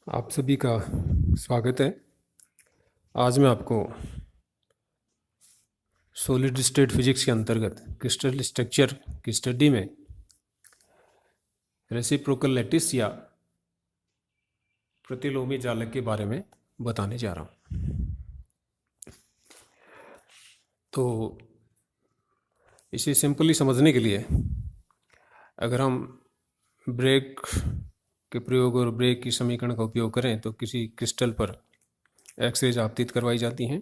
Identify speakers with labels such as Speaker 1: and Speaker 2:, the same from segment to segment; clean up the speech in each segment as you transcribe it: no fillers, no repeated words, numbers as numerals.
Speaker 1: आप सभी का स्वागत है। आज मैं आपको सॉलिड स्टेट फिजिक्स के अंतर्गत क्रिस्टल स्ट्रक्चर की स्टडी में रेसिप्रोकल लैटिस या प्रतिलोमी जालक के बारे में बताने जा रहा हूँ। तो इसे सिंपली समझने के लिए अगर हम ब्रेक के प्रयोग और ब्रेक की समीकरण का उपयोग करें तो किसी क्रिस्टल पर एक्सरेज आपतित करवाई जाती हैं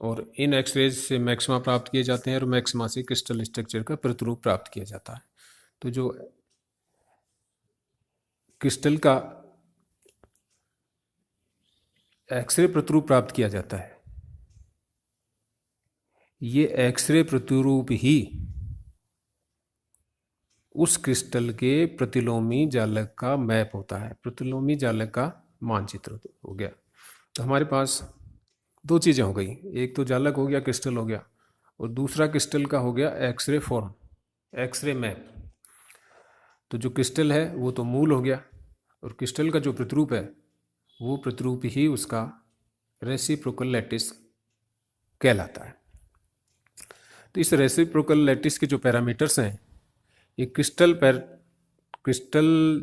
Speaker 1: और इन एक्सरेज से मैक्सिमा प्राप्त किए जाते हैं और मैक्सिमा से क्रिस्टल स्ट्रक्चर का प्रतिरूप प्राप्त किया जाता है। तो जो क्रिस्टल का एक्सरे प्रतिरूप प्राप्त किया जाता है, ये एक्सरे प्रतिरूप ही उस क्रिस्टल के प्रतिलोमी जालक का मैप होता है, प्रतिलोमी जालक का मानचित्र हो गया। तो हमारे पास दो चीज़ें हो गई, एक तो जालक हो गया, क्रिस्टल हो गया, और दूसरा क्रिस्टल का हो गया एक्सरे फॉर्म, एक्सरे मैप। तो जो क्रिस्टल है वो तो मूल हो गया, और क्रिस्टल का जो प्रतिरूप है वो प्रतिरूप ही उसका रेसिप्रोकल लैटिस कहलाता है। तो इस रेसिप्रोकल लैटिस के जो पैरामीटर्स हैं, ये क्रिस्टल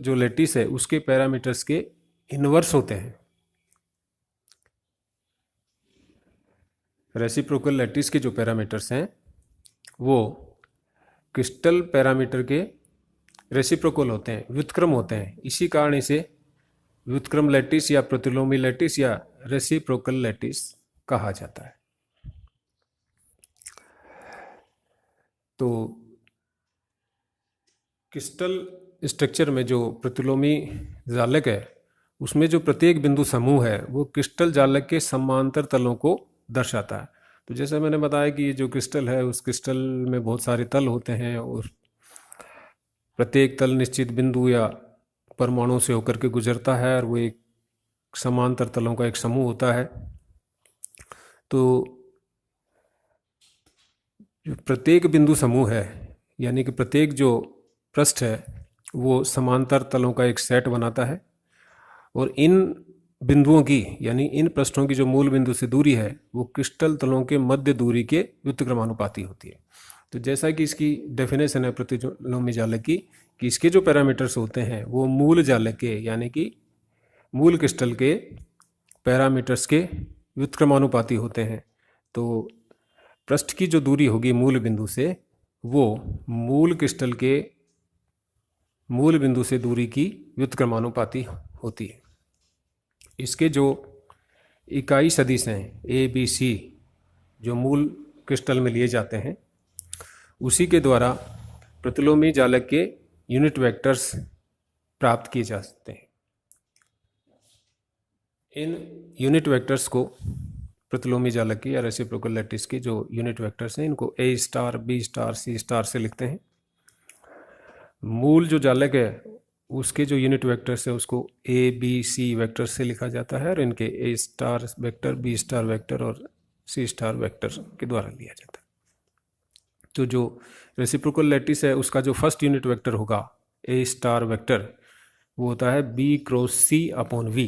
Speaker 1: जो लैटिस है उसके पैरामीटर्स के इनवर्स होते हैं। रेसिप्रोकल लैटिस के जो पैरामीटर्स हैं वो क्रिस्टल पैरामीटर के रेसिप्रोकल होते हैं, व्युत्क्रम होते हैं। इसी कारण इसे व्युत्क्रम लैटिस या प्रतिलोमी लैटिस या रेसिप्रोकल लैटिस कहा जाता है। तो क्रिस्टल स्ट्रक्चर में जो प्रतिलोमी जालक है उसमें जो प्रत्येक बिंदु समूह है वो क्रिस्टल जालक के समांतर तलों को दर्शाता है। तो जैसे मैंने बताया कि ये जो क्रिस्टल है उस क्रिस्टल में बहुत सारे तल होते हैं और प्रत्येक तल निश्चित बिंदु या परमाणु से होकर के गुजरता है और वो एक समांतर तलों का एक समूह होता है। तो जो प्रत्येक बिंदु समूह है यानी कि प्रत्येक जो पृष्ठ है वो समांतर तलों का एक सेट बनाता है, और इन बिंदुओं की यानी इन पृष्ठों की जो मूल बिंदु से दूरी है वो क्रिस्टल तलों के मध्य दूरी के व्युत्क्रमानुपाती होती है। तो जैसा कि इसकी डेफिनेशन है प्रतिलोमी जालक की कि इसके जो पैरामीटर्स होते हैं वो मूल जालक के यानी कि मूल क्रिस्टल के पैरामीटर्स के व्युत्क्रमानुपाती होते हैं। तो पृष्ठ की जो दूरी होगी मूल बिंदु से वो मूल क्रिस्टल के मूल बिंदु से दूरी की व्युत्क्रमानुपाती होती है। इसके जो इकाई सदिश हैं ए बी सी जो मूल क्रिस्टल में लिए जाते हैं उसी के द्वारा प्रतिलोमी जालक के यूनिट वेक्टर्स प्राप्त किए जा सकते हैं। इन यूनिट वेक्टर्स को प्रतिलोमी जालक की या रेसिप्रोकल लैटिस के जो यूनिट वेक्टर्स हैं इनको ए star B star c star से लिखते हैं। मूल जो जालक है उसके जो यूनिट वेक्टर्स है उसको ए बी सी वेक्टर से लिखा जाता है और इनके A star vector, B star vector और सी स्टार वेक्टर के द्वारा लिया जाता है। तो जो रेसिप्रोकल लैटिस है उसका जो फर्स्ट यूनिट वेक्टर होगा ए स्टार वेक्टर वो होता है B cross C upon V,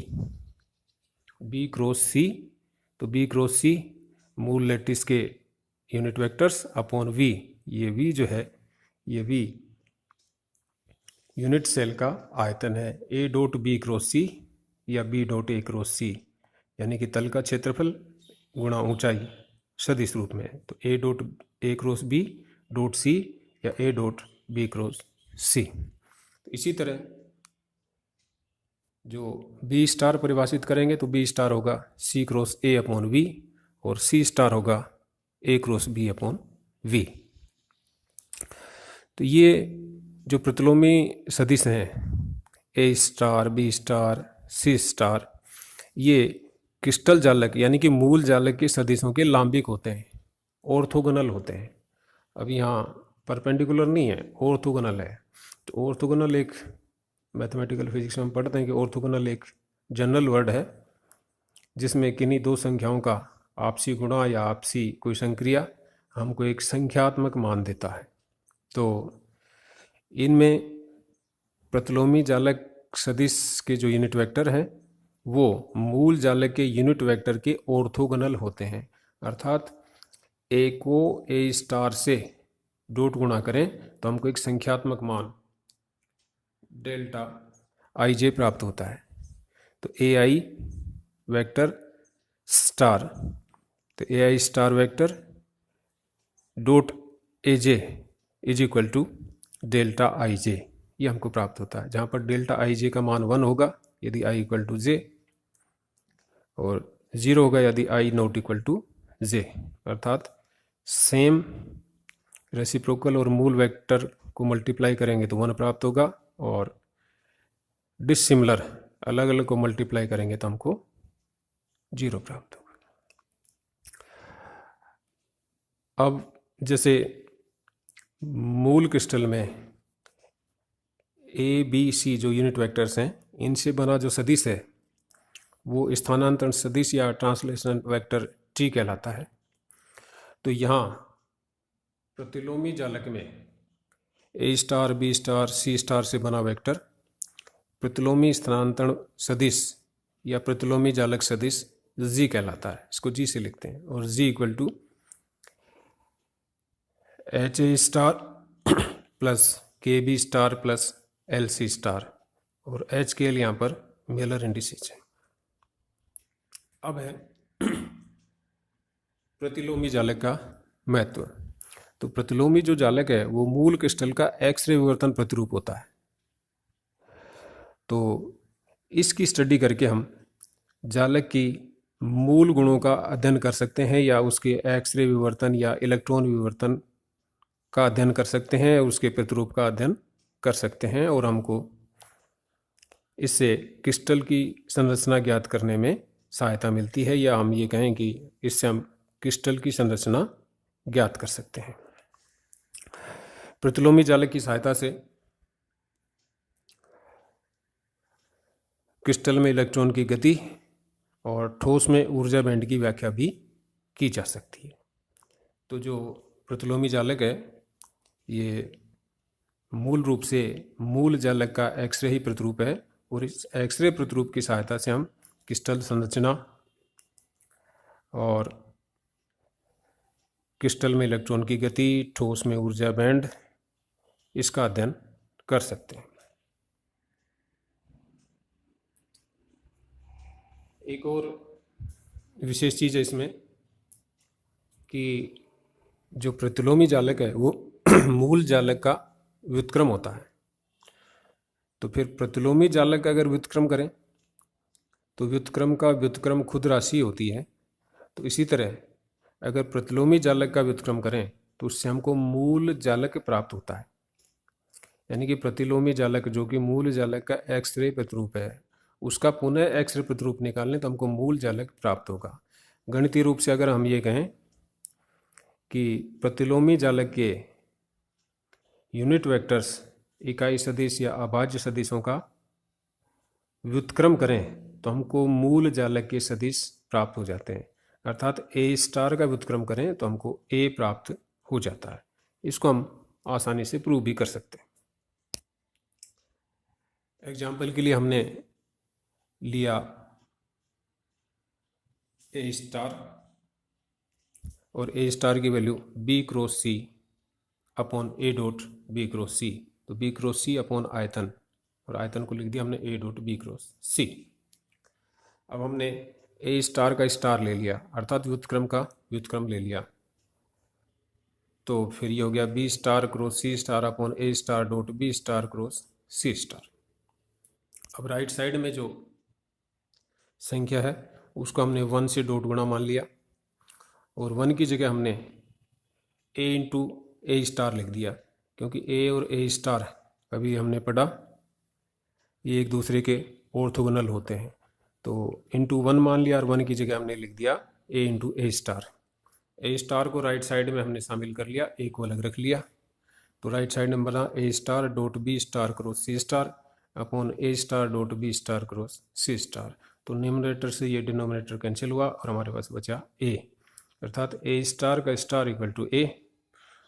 Speaker 1: B cross C. तो बी क्रॉस सी मूल लैटिस के यूनिट वेक्टर्स अपॉन वी, ये वी जो है ये वी यूनिट सेल का आयतन है, A dot B cross C या B dot A cross C यानी कि तल का क्षेत्रफल गुणा ऊंचाई सदिश रूप में है। तो A dot A cross B dot C या A dot B cross C. तो इसी तरह जो बी स्टार परिभाषित करेंगे तो बी स्टार होगा सी क्रॉस ए अपॉन वी और सी स्टार होगा ए क्रॉस बी अपॉन वी। तो ये जो प्रतिलोमी सदिश हैं ए star B star c star ये क्रिस्टल जालक यानी कि मूल जालक के सदिशों के लांबिक होते हैं, ऑर्थोगोनल होते हैं। अब यहाँ परपेंडिकुलर नहीं है, ऑर्थोगोनल है। तो ऑर्थोगोनल एक मैथमेटिकल फिजिक्स में हम पढ़ते हैं कि ऑर्थोगोनल एक जनरल वर्ड है जिसमें किन्हीं दो संख्याओं का आपसी गुणा या आपसी कोई संक्रिया हमको एक संख्यात्मक मान देता है। तो इनमें प्रतिलोमी जालक सदिश के जो यूनिट वेक्टर हैं वो मूल जालक के यूनिट वेक्टर के ऑर्थोगोनल होते हैं। अर्थात ए को ए स्टार से डॉट गुणा करें तो हमको एक संख्यात्मक मान डेल्टा आई जे प्राप्त होता है। तो ए आई वेक्टर स्टार, तो A I star vector dot A J is equal to delta I J, ये हमको प्राप्त होता है, जहाँ पर डेल्टा आई जे का मान 1 होगा यदि आई इक्वल टू जे, और 0 होगा यदि आई नॉट इक्वल टू जे। अर्थात सेम रेसिप्रोकल और मूल वेक्टर को मल्टीप्लाई करेंगे तो 1 प्राप्त होगा, और डिसिमिलर अलग अलग को मल्टीप्लाई करेंगे तो हमको 0 प्राप्त होगा। अब जैसे मूल क्रिस्टल में ए बी सी जो यूनिट वेक्टर्स हैं, इनसे बना जो सदिश है वो स्थानांतरण सदिश या ट्रांसलेशन वेक्टर टी कहलाता है। तो यहाँ प्रतिलोमी जालक में ए star B star c star से बना वेक्टर प्रतिलोमी स्थानांतरण सदिश या प्रतिलोमी जालक सदिश जी कहलाता है, इसको जी से लिखते हैं। और G equal to H A star plus K B star plus L C star, और एच के एल यहाँ पर मेलर इंडिसेज है। अब है प्रतिलोमी जालक का महत्व। तो प्रतिलोमी जो जालक है वो मूल क्रिस्टल का एक्सरे विवर्तन प्रतिरूप होता है। तो इसकी स्टडी करके हम जालक की मूल गुणों का अध्ययन कर सकते हैं, या उसके एक्सरे विवर्तन या इलेक्ट्रॉन विवर्तन का अध्ययन कर सकते हैं, उसके प्रतिरूप का अध्ययन कर सकते हैं, और हमको इससे क्रिस्टल की संरचना ज्ञात करने में सहायता मिलती है, या हम ये कहें कि इससे हम क्रिस्टल की संरचना ज्ञात कर सकते हैं। प्रतिलोमी जालक की सहायता से क्रिस्टल में इलेक्ट्रॉन की गति और ठोस में ऊर्जा बैंड की व्याख्या भी की जा सकती है। तो जो प्रतिलोमी जालक है ये मूल रूप से मूल जालक का एक्सरे ही प्रतिरूप है, और इस एक्सरे प्रतिरूप की सहायता से हम क्रिस्टल संरचना और क्रिस्टल में इलेक्ट्रॉन की गति, ठोस में ऊर्जा बैंड, इसका अध्ययन कर सकते हैं। एक और विशेष चीज़ है इसमें कि जो प्रतिलोमी जालक है वो मूल जालक का व्युत्क्रम होता है। तो फिर प्रतिलोमी जालक का अगर व्युत्क्रम करें तो व्युत्क्रम का व्युत्क्रम खुद राशि होती है। तो इसी तरह अगर प्रतिलोमी जालक का व्युत्क्रम करें तो उससे हमको मूल जालक प्राप्त होता है। यानी कि प्रतिलोमी जालक जो कि मूल जालक का एक्सरे प्रतिरूप है, उसका पुनः एक्सरे प्रतिरूप निकालने तो हमको मूल जालक प्राप्त होगा। गणितीय रूप से अगर हम ये कहें कि प्रतिलोमी जालक के यूनिट वेक्टर्स इकाई सदिश या अभाज्य सदिशों का व्युत्क्रम करें तो हमको मूल जालक के सदिश प्राप्त हो जाते हैं। अर्थात ए स्टार का व्युत्क्रम करें तो हमको ए प्राप्त हो जाता है। इसको हम आसानी से प्रूव भी कर सकते हैं। एग्जाम्पल के लिए हमने लिया ए स्टार, और ए स्टार की value B cross C upon A dot B cross C. तो बी क्रॉस सी अपॉन आयतन, और आयतन को लिख दिया हमने ए डॉट बी क्रॉस सी। अब हमने ए स्टार का स्टार ले लिया, अर्थात व्युत्क्रम का व्युत्क्रम ले लिया, तो फिर ये हो गया B star cross C star upon A star dot B star cross C star. अब राइट साइड में जो संख्या है उसको हमने 1 से डॉट गुणा मान लिया, और 1 की जगह हमने ए इंटू ए स्टार लिख दिया, क्योंकि ए और ए स्टार अभी हमने पढ़ा ये एक दूसरे के ऑर्थोगोनल होते हैं। तो इंटू 1 मान लिया, और 1 की जगह हमने लिख दिया ए इंटू ए स्टार। ए स्टार को राइट साइड में हमने शामिल कर लिया, ए को अलग रख लिया। तो राइट साइड में बना A star dot B star cross C star upon A star dot B star cross C star. तो न्यूमरेटर से ये डिनोमिनेटर कैंसिल हुआ और हमारे पास बचा ए, अर्थात ए स्टार का स्टार इक्वल टू ए।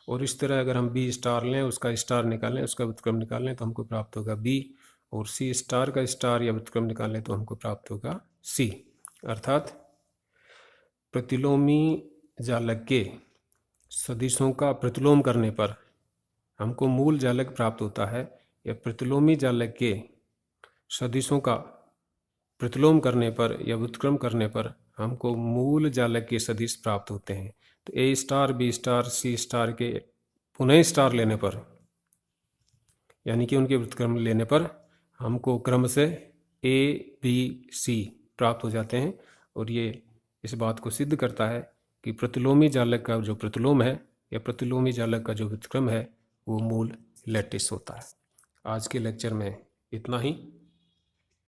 Speaker 1: और इस तरह अगर हम बी स्टार लें, उसका स्टार निकालें, उसका व्युत्क्रम निकालें तो हमको प्राप्त होगा बी, और सी स्टार का स्टार या व्युत्क्रम निकालें तो हमको प्राप्त होगा सी। अर्थात प्रतिलोमी जालक के सदिशों का प्रतिलोम करने पर हमको मूल जालक प्राप्त होता है, या प्रतिलोमी जालक के सदिशों का प्रतिलोम करने पर या व्युत्क्रम करने पर हमको मूल जालक के सदिश प्राप्त होते हैं। तो ए star B star c star के पुनः स्टार लेने पर, यानी कि उनके व्युत्क्रम लेने पर हमको क्रम से ए बी सी प्राप्त हो जाते हैं। और ये इस बात को सिद्ध करता है कि प्रतिलोमी जालक का जो प्रतिलोम है या प्रतिलोमी जालक का जो व्युत्क्रम है वो मूल लैटिस होता है। आज के लेक्चर में इतना ही।